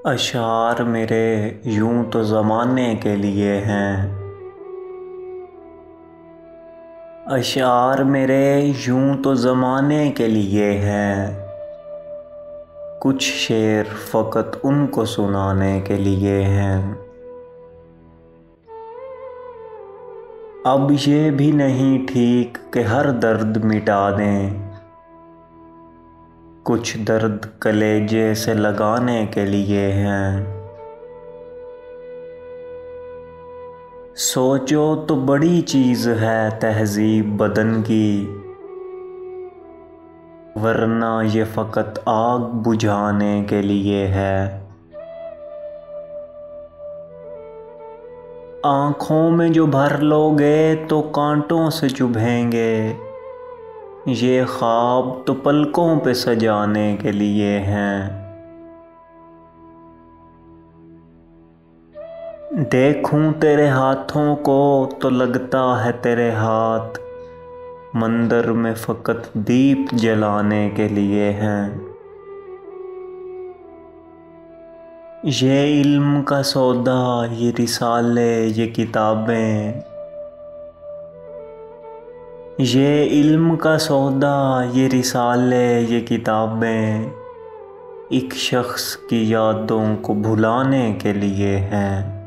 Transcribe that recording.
अशार मेरे यूं तो ज़माने के लिए हैं। अशार मेरे यूं तो ज़माने के लिए हैं। कुछ शेर फ़कत उनको सुनाने के लिए हैं। अब ये भी नहीं ठीक कि हर दर्द मिटा दें। कुछ दर्द कलेजे से लगाने के लिए हैं। सोचो तो बड़ी चीज़ है तहज़ीब बदन की, वरना ये फ़कत आग बुझाने के लिए है। आँखों में जो भर लोगे तो कांटों से चुभेंगे। ये ख्वाब तो पलकों पे सजाने के लिए हैं। देखूं तेरे हाथों को तो लगता है तेरे हाथ मंदिर में फ़कत दीप जलाने के लिए हैं। ये इल्म का सौदा, ये रिसाले, ये किताबें। ये इल्म का सौदा, ये रिसाले, ये किताबें एक शख्स की यादों को भुलाने के लिए हैं।